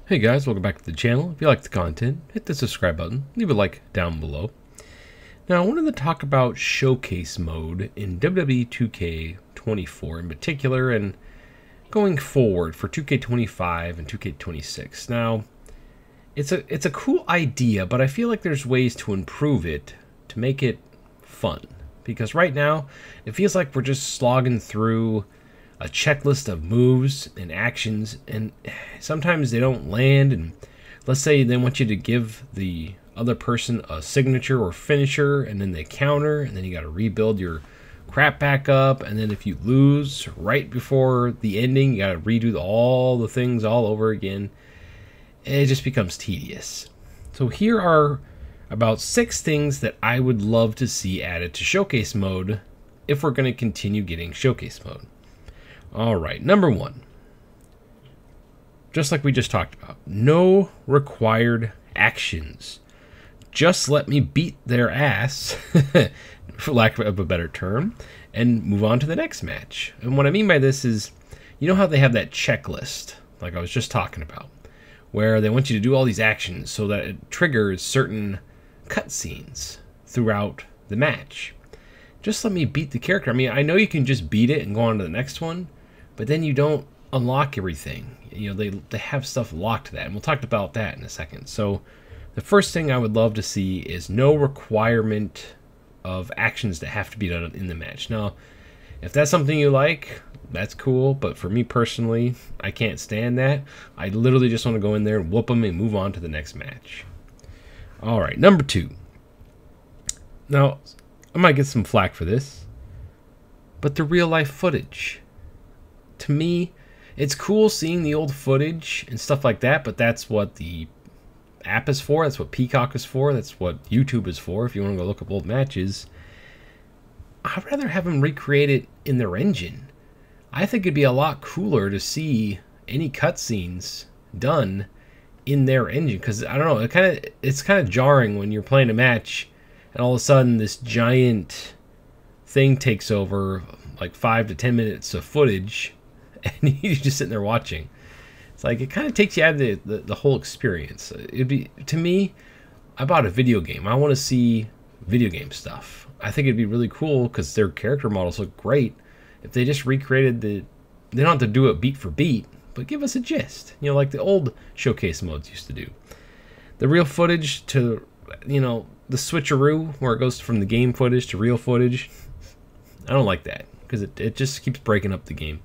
Hey guys, welcome back to the channel. If you like the content, hit the subscribe button, leave a like down below. Now I wanted to talk about showcase mode in WWE 2K24 in particular, and going forward for 2K25 and 2K26. Now, it's a cool idea, but I feel like there's ways to improve it to make it fun. Because right now, it feels like we're just slogging through a checklist of moves and actions, and sometimes they don't land. And let's say they want you to give the other person a signature or finisher, and then they counter, and then you got to rebuild your crap back up. And then if you lose right before the ending, you got to redo all the things all over again. It just becomes tedious. So here are about 6 things that I would love to see added to showcase mode if we're going to continue getting showcase mode. Alright, number 1. Just like we just talked about, no required actions. Just let me beat their ass, for lack of a better term, and move on to the next match. And what I mean by this is, you know how they have that checklist, like I was just talking about, where they want you to do all these actions so that it triggers certain cutscenes throughout the match. Just let me beat the character. I mean, I know you can just beat it and go on to the next one, but then you don't unlock everything. You know, they have stuff locked to that, and we'll talk about that in a second. So the first thing I would love to see is no requirement of actions that have to be done in the match. Now, if that's something you like, that's cool, but for me personally, I can't stand that. I literally just want to go in there and whoop them and move on to the next match. Alright, number 2. Now, I might get some flack for this, but the real life footage. To me, it's cool seeing the old footage and stuff like that, but that's what the app is for. That's what Peacock is for. That's what YouTube is for, if you want to go look up old matches. I'd rather have them recreate it in their engine. I think it'd be a lot cooler to see any cutscenes done in their engine, because I don't know, it's kind of jarring when you're playing a match and all of a sudden this giant thing takes over like 5 to 10 minutes of footage, and you're just sitting there watching. It's like it kind of takes you out of the whole experience. It'd be, to me, I bought a video game. I want to see video game stuff. I think it'd be really cool because their character models look great. If they just recreated they don't have to do it beat for beat, but give us a gist. You know, like the old showcase modes used to do. The real footage to, you know, the switcheroo where it goes from the game footage to real footage. I don't like that because it just keeps breaking up the game.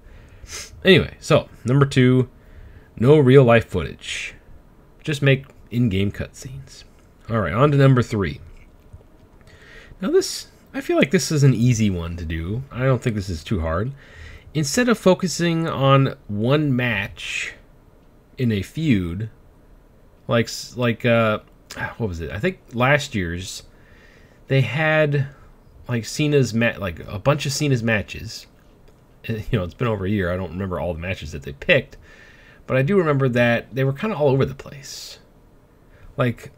Anyway, so number 2, no real life footage. Just make in-game cutscenes. Alright, on to number 3. Now this, I feel like this is an easy one to do. I don't think this is too hard. Instead of focusing on one match in a feud, like what was it? I think last year's they had like Cena's like a bunch of Cena's matches. You know, it's been over a year. I don't remember all the matches that they picked, but I do remember that they were kind of all over the place. Like,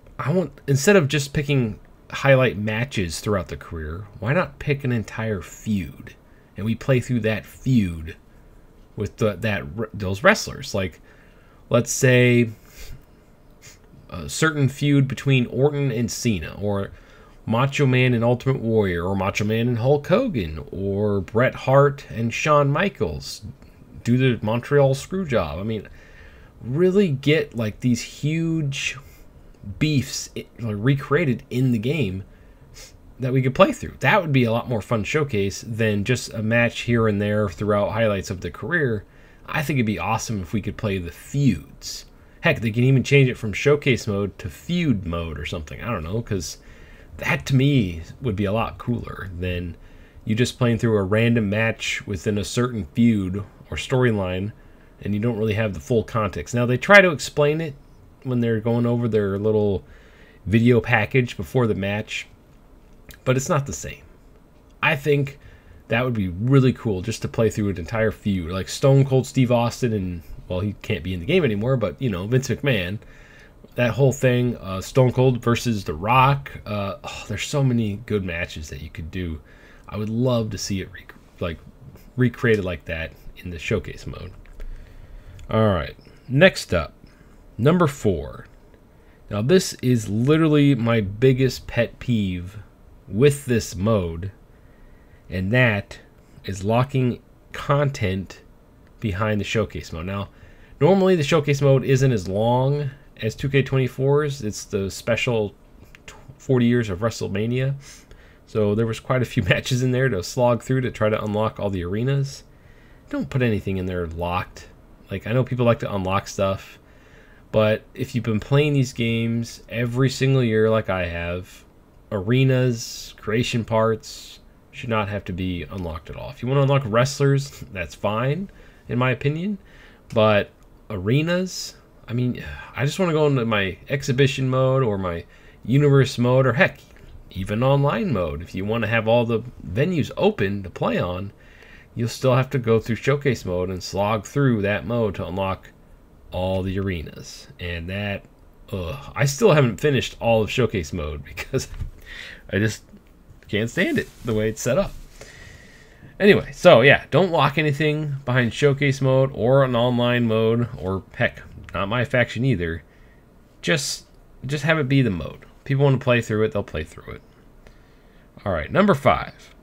instead of just picking highlight matches throughout the career, why not pick an entire feud and we play through that feud with those wrestlers? Like, let's say a certain feud between Orton and Cena, or Macho Man and Ultimate Warrior, or Macho Man and Hulk Hogan, or Bret Hart and Shawn Michaels do the Montreal Screwjob. I mean, really get like these huge beefs recreated in the game that we could play through. That would be a lot more fun showcase than just a match here and there throughout highlights of the career. I think it'd be awesome if we could play the feuds. Heck, they can even change it from showcase mode to feud mode or something. I don't know, because that to me would be a lot cooler than you just playing through a random match within a certain feud or storyline and you don't really have the full context. Now, they try to explain it when they're going over their little video package before the match, but it's not the same. I think that would be really cool just to play through an entire feud, like Stone Cold Steve Austin and, well, he can't be in the game anymore, but, you know, Vince McMahon. That whole thing, Stone Cold versus The Rock. There's so many good matches that you could do. I would love to see it recreated like that in the showcase mode. All right, next up, Number 4. Now this is literally my biggest pet peeve with this mode, and that is locking content behind the showcase mode. Now, normally the showcase mode isn't as long as 2K24's. It's the special 40 years of WrestleMania. So there was quite a few matches in there to slog through to try to unlock all the arenas. Don't put anything in there locked. Like, I know people like to unlock stuff, but if you've been playing these games every single year like I have, arenas, creation parts should not have to be unlocked at all. If you want to unlock wrestlers, that's fine, in my opinion. But arenas, I mean, I just want to go into my exhibition mode or my universe mode, or heck, even online mode. If you want to have all the venues open to play on, you'll still have to go through showcase mode and slog through that mode to unlock all the arenas. And that, I still haven't finished all of showcase mode because I just can't stand it the way it's set up. Anyway, so yeah, don't lock anything behind showcase mode or an online mode, or heck, not my faction either. Just have it be the mode. People want to play through it, they'll play through it. All right, number 5.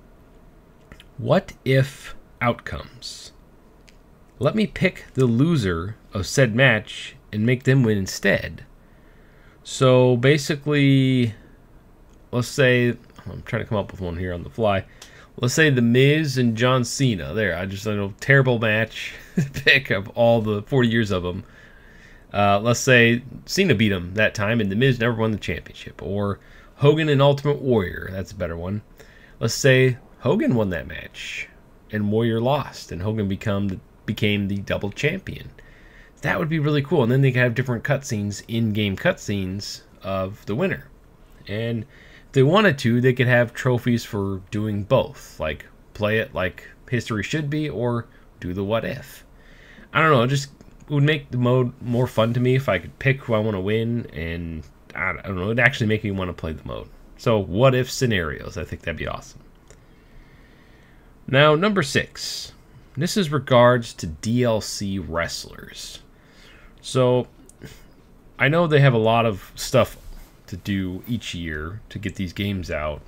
What if outcomes? Let me pick the loser of said match and make them win instead. So basically, let's say, I'm trying to come up with one here on the fly. Let's say The Miz and John Cena. There, I know, terrible match pick of all the 40 years of them. Let's say Cena beat him that time and The Miz never won the championship. Or Hogan and Ultimate Warrior. That's a better one. Let's say Hogan won that match and Warrior lost, and Hogan became the double champion. That would be really cool. And then they could have different cutscenes, in-game cutscenes of the winner. And if they wanted to, they could have trophies for doing both. Like, play it like history should be, or do the what if. I don't know, it would make the mode more fun to me if I could pick who I want to win, and I don't know, it'd actually make me want to play the mode. So, what if scenarios, I think that'd be awesome. Now, number 6. This is regards to DLC wrestlers. So, I know they have a lot of stuff to do each year to get these games out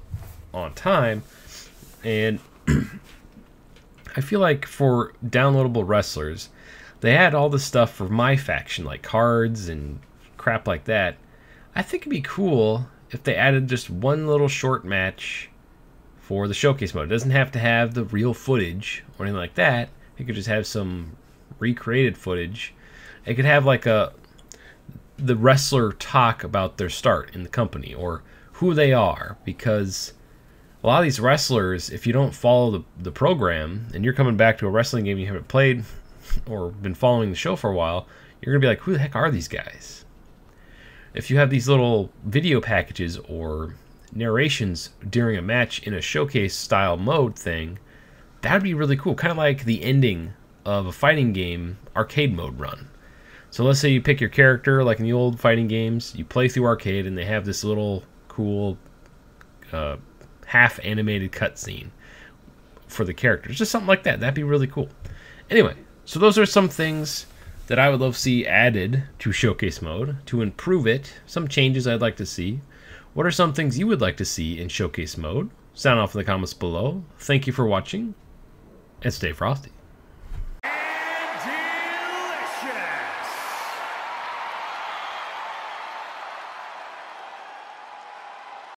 on time, and I feel like for downloadable wrestlers, they had all the stuff for my faction, like cards and crap like that. I think it'd be cool if they added just one little short match for the showcase mode. It doesn't have to have the real footage or anything like that. It could just have some recreated footage. It could have like the wrestler talk about their start in the company or who they are, because a lot of these wrestlers, if you don't follow the program and you're coming back to a wrestling game you haven't played or been following the show for a while, you're going to be like, who the heck are these guys? If you have these little video packages or narrations during a match in a showcase style mode thing, that would be really cool. Kind of like the ending of a fighting game arcade mode run. So let's say you pick your character, like in the old fighting games, you play through arcade and they have this little cool half animated cutscene for the characters. Just something like that. That'd be really cool. Anyway, so those are some things that I would love to see added to showcase mode to improve it. Some changes I'd like to see. What are some things you would like to see in showcase mode? Sound off in the comments below. Thank you for watching, and stay frosty.